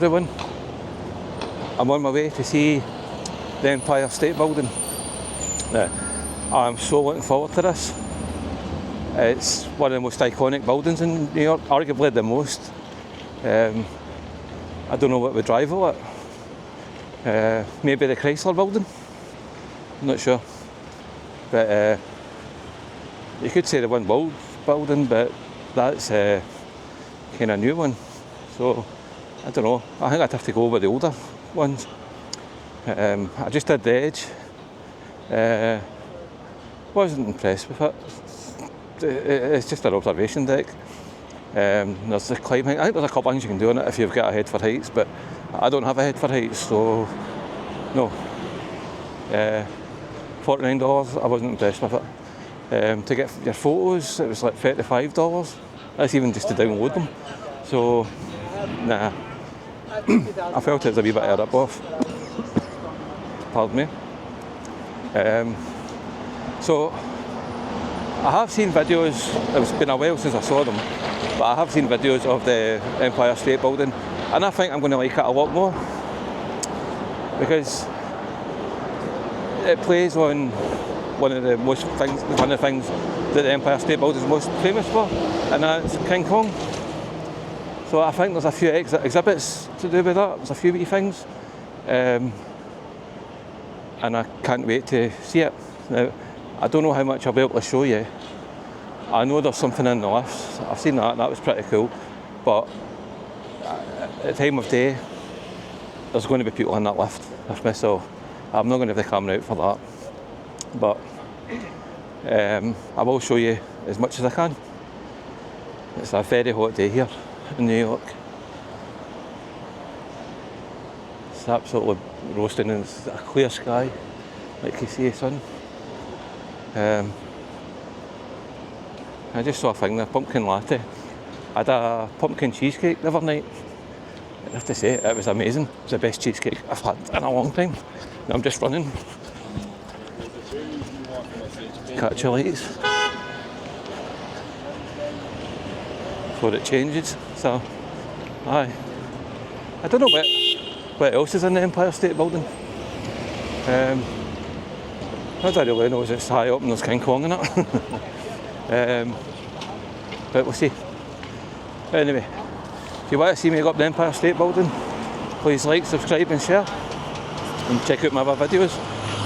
Everyone, I'm on my way to see the Empire State Building. I'm so looking forward to this. It's one of the most iconic buildings in New York, arguably the most. I don't know what would rival it. Maybe the Chrysler Building, I'm not sure. But you could say the One World Building, but that's kind of new one. So I don't know, I think I'd have to go with the older ones. I just did the Edge. Wasn't impressed with it. It's just an observation deck. There's the climbing. I think there's a couple of things you can do on it if you've got a head for heights, but I don't have a head for heights, so no. $49, I wasn't impressed with it. To get your photos, it was like $35. That's even just to download them. So, nah. I felt it was a wee bit of a rip-off. Pardon me. So, I have seen videos, it's been a while since I saw them, but I have seen videos of the Empire State Building, and I think I'm going to like it a lot more, because it plays on one of the things that the Empire State Building is most famous for, and that's King Kong. So I think there's a few exhibits to do with that. There's a few wee things, and I can't wait to see it. Now, I don't know how much I'll be able to show you. I know there's something in the lifts. I've seen that, and that was pretty cool. But at the time of day, there's going to be people in that lift with me, so I'm not going to have the camera out for that. But I will show you as much as I can. It's a very hot day here in New York. It's absolutely roasting, and it's a clear sky, like you see the sun. I just saw a thing, a pumpkin latte. I had a pumpkin cheesecake the other night. I have to say, it was amazing. It was the best cheesecake I've had in a long time. And I'm just running. Catch your lights before it changes. So, aye. I don't know what else is in the Empire State Building. I don't really know, it's high up and there's King Kong in it. But we'll see. Anyway, if you want to see me go up the Empire State Building, please like, subscribe and share, and check out my other videos,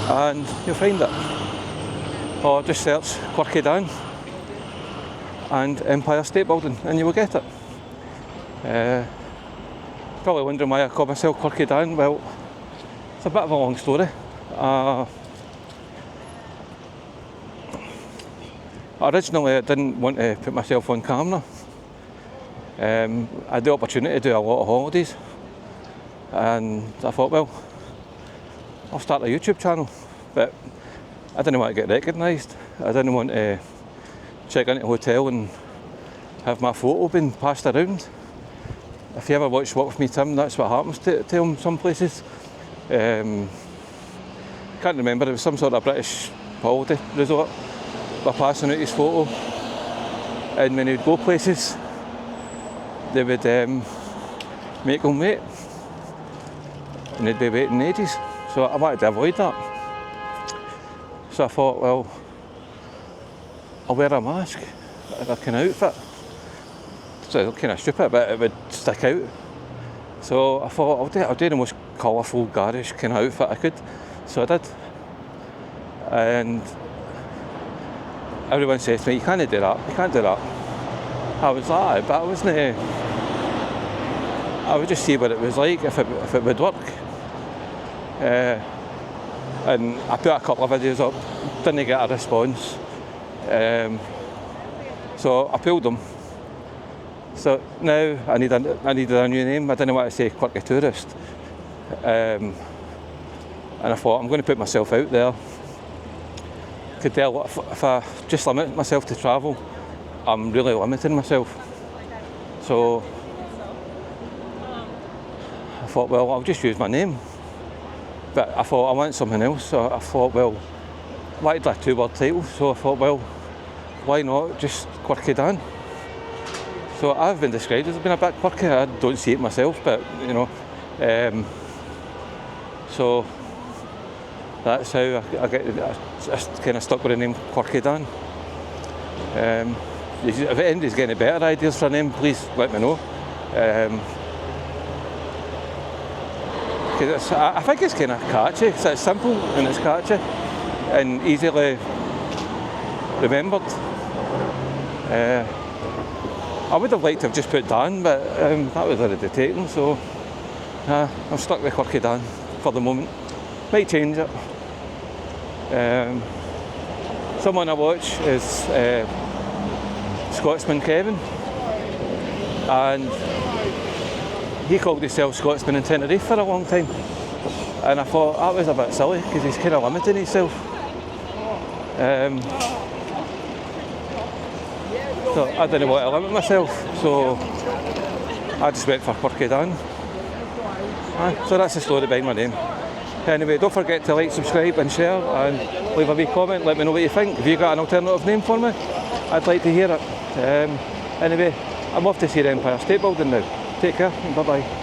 and you'll find it. Or just search Quirky Dan and Empire State Building and you will get it. Probably wondering why I call myself Quirky Dan. Well, it's a bit of a long story. Originally I didn't want to put myself on camera. I had the opportunity to do a lot of holidays, and I thought, well, I'll start a YouTube channel, but I didn't want to get recognised. I didn't want to check into a hotel and have my photo being passed around. If you ever watch Walk With Me Tim, that's what happens to him some places. Can't remember, it was some sort of British holiday resort. By passing out his photo, and when he'd go places, they would make him wait, and he'd be waiting ages. So I wanted to avoid that. So I thought, well, I'll wear a mask, a kind of outfit. So it's kind of stupid, but it would stick out. So I thought, I'll do the most colourful, garish kind of outfit I could. So I did. And everyone says to me, you can't do that, you can't do that. I was like, but I wasn't. I would just see what it was like, if it would work. And I put a couple of videos up, didn't get a response. So I pulled them. So now I needed a new name. I didn't want to say Quirky Tourist. And I thought, I'm going to put myself out there. Could tell if I just limit myself to travel, I'm really limiting myself. So I thought, well, I'll just use my name. But I thought I want something else, so I thought, well, I wanted a two-word title, so I thought, well, why not just Quirky Dan? So I've been described as being a bit quirky. I don't see it myself, but you know, So that's how I kind of stuck with the name Quirky Dan. If anybody's got any better ideas for a name, please let me know. I think it's kind of catchy. It's simple and it's catchy and easily remembered. I would have liked to have just put Dan, but that was already taken, so I'm stuck with Quirky Dan for the moment. Might change it. Someone I watch is Scotsman Kevin, and he called himself Scotsman in Tenerife for a long time, and I thought that was a bit silly because he's kind of limiting himself. So I didn't want to limit myself, so I just went for Quirky Dan. So that's the story behind my name. Anyway, don't forget to like, subscribe and share and leave a wee comment, let me know what you think. If you got an alternative name for me, I'd like to hear it. Anyway, I'm off to see the Empire State Building now. Take care and bye bye.